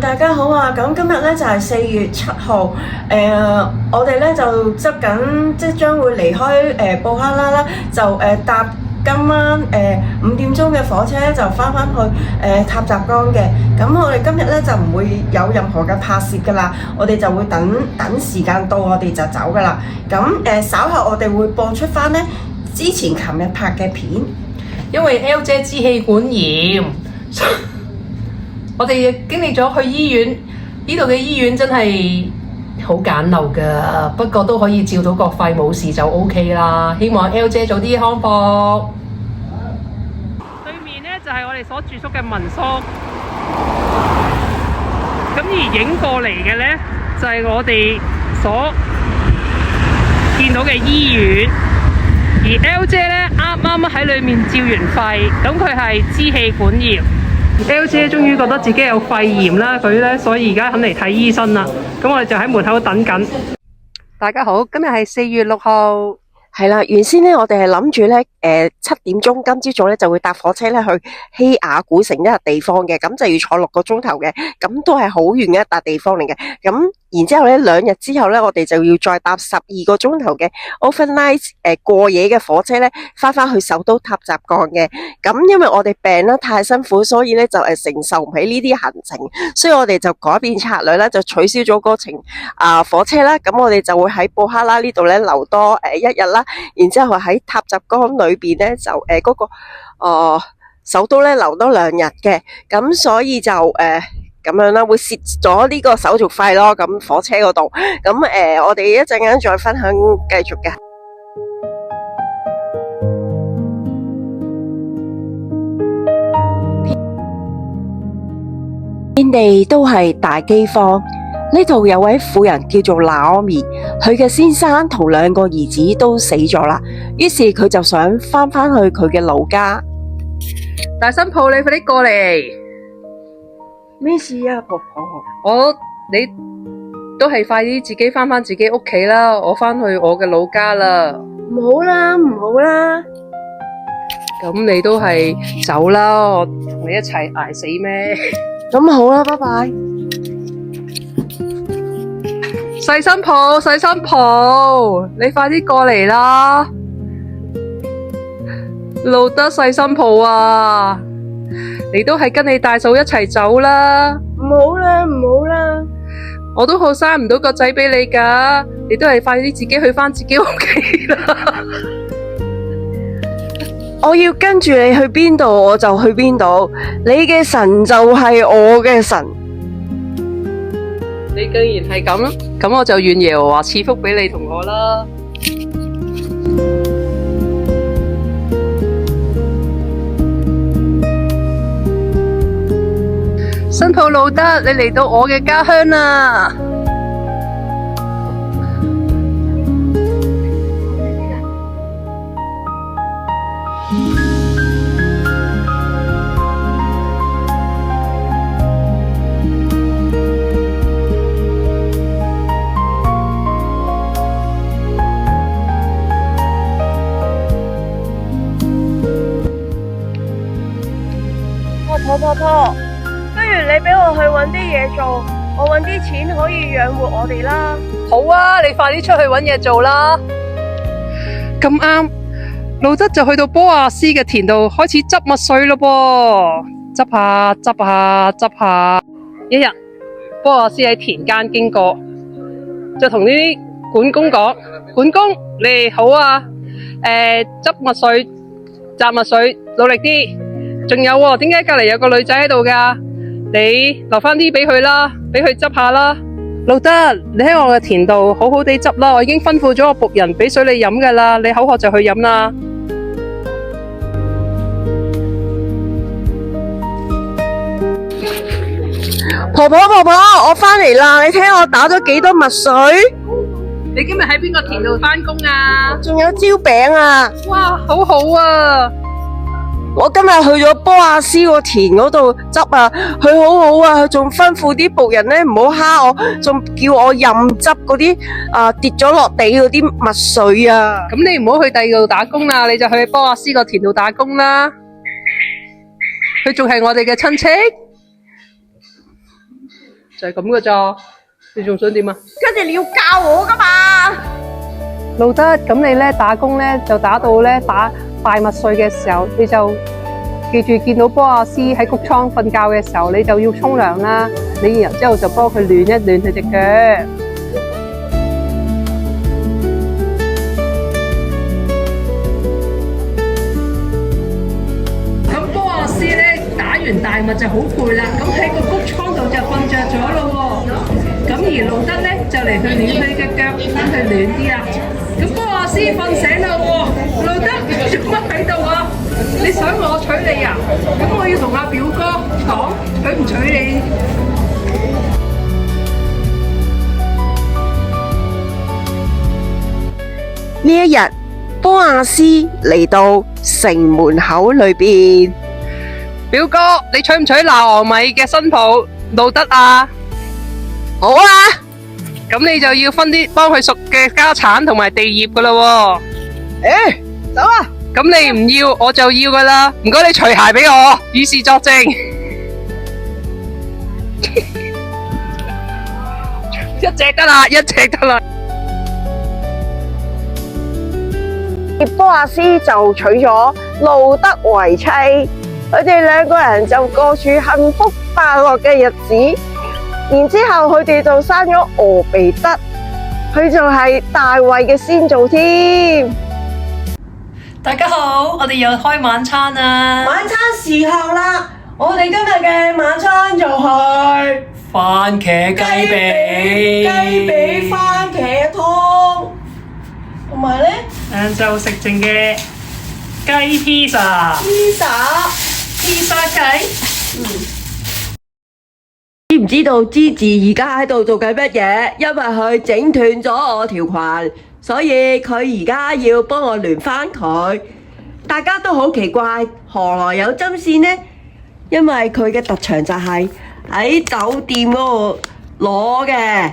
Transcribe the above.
大家好啊！咁今日咧就係4月7號，我哋咧就執緊，即將會離開布克拉啦，就搭今晚5點鐘嘅火車就翻去塔什干嘅。咁我哋今日咧就唔會有任何嘅拍攝噶啦，我哋就會等時間到，我哋就走噶啦。咁稍後我哋會播出翻咧之前琴日拍嘅片，因為 L 姐支氣管炎。我哋經歷咗去醫院，呢度嘅醫院真係好簡陋㗎，不過都可以照到個肺，冇事就 OK 啦。希望 L 姐早啲康復。對面呢就係我哋所住宿嘅民宿，咁而影過嚟嘅呢就係我哋所見到嘅醫院，而 L 姐呢啱啱喺裏面照完肺，咁佢係支氣管炎。L 姐終於覺得自己有肺炎啦，佢呢所以而家肯嚟睇醫生啦。咁我哋就喺門口等緊。大家好，今日係4月6號。係啦，原先咧我哋係諗住咧7點鐘今朝早咧就會搭火車咧去希雅古城一個地方嘅，咁就要坐6個鐘頭嘅，咁都係好遠嘅一笪地方嚟嘅。咁然之後咧2日之後咧，我哋就要再搭12個鐘頭嘅 overnight 過夜嘅火車咧，翻去首都塔什干嘅。咁因為我哋病得太辛苦，所以咧就承受唔起呢啲行程，所以我哋就改變策略啦，就取消咗嗰程火車啦。咁我哋就會喺布克拉呢度咧留多1日啦。然之後喺塔什干裏邊咧就首都咧留多2日嘅，咁所以就咁樣啦，會蝕咗呢個手續費咯。咁火車嗰度，咁我哋一陣間再分享繼續嘅。遍地都係大饑荒。呢度有位婦人叫做Naomi，佢嘅先生同2個兒子都死咗啦，於是佢就想翻去佢嘅老家。大新抱，你快啲過嚟！咩事啊，婆婆？你都係快啲自己翻自己屋企啦，我翻去我嘅老家啦。唔好啦，唔好啦。咁你都係走啦，我同你一齊捱死咩？咁好啦，拜拜。細新抱，你快啲過嚟啦！路德細新抱啊，你都係跟你大嫂一齊走啦！唔好啦，唔好啦！我都好生唔到個仔俾你噶，你都係快啲自己去翻自己屋企啦！我要跟住你去邊度我就去邊度，你嘅神就係我嘅神。你既然係咁我就願耶和華賜福俾你同我啦。新抱路德，你嚟到我嘅家鄉啦！婆，不如你俾我去搵啲嘢做，我搵啲錢可以養活我哋啦。好啊，你快啲出去搵嘢做啦。咁啱，路德就去到波亞斯嘅田度開始執麥穗咯噃，執下。一日，波亞斯喺田間經過，就同呢啲管工講：管工，你好啊，執麥穗、摘麥穗，努力啲。仲有喎，點解隔籬有個女仔喺度噶？你留翻啲俾佢啦，俾佢執下啦。路德，你喺我嘅田度好好地執啦，我已經吩咐咗個僕人俾水你飲噶啦，你口渴就去飲啦。婆婆，我返嚟啦！你睇我打咗幾多麥穗？你今日喺邊個田度返工啊？仲有蕉餅啊！哇，好好啊！我今日去咗波亞斯個田嗰度執啊，佢好好啊，佢仲吩咐啲僕人咧唔好蝦我，仲叫我任執嗰啲跌咗落地嗰啲麥穗啊。咁你唔好去第二度打工啦，你就去波亞斯個田度打工啦。佢仲係我哋嘅親戚。就係咁噶咋，你仲想點啊？跟住你要教我噶嘛？路德，咁你咧打工咧就打到咧打拜麥穗嘅時候，你就記住見到波阿斯喺谷倉瞓覺嘅時候，你就要沖涼啦。你然之後就幫佢暖一暖佢隻腳。咁波阿斯咧打完大麥就好攰啦，咁喺個谷倉度就瞓着咗咯喎。咁而路德咧就嚟去暖佢嘅腳，等佢暖啲啦。咁波阿斯瞓醒啦喎，路德做乜喺度啊？你想我娶你啊？咁我要同阿表哥講，娶唔娶你？呢一日，波阿斯嚟到城門口裏邊。表哥，你娶唔娶拿俄米嘅新抱路德啊？好啊，咁你就要分啲幫佢屬嘅家產同埋地業噶啦喎。走啊！咁你唔要，我就要噶啦。唔該，你除鞋俾我，以示作證。一隻得啦，一隻得啦。波阿斯就娶咗路德為妻，佢哋兩個人就過住幸福快樂嘅日子。然之後佢哋就生咗俄備得，佢就係大衛嘅先祖添。大家好，我哋又開晚餐啦。晚餐時候啦，我哋今日嘅晚餐就係番茄雞髀，番茄湯，同埋呢晏晝食剩嘅雞披薩，披薩雞。知唔知道芝治而家喺度做緊乜嘢？因為佢整斷咗我條裙，所以佢而家要幫我聯返佢。大家都好奇怪，何來有針線呢？因為佢嘅特長就係喺酒店嗰度攞嘅。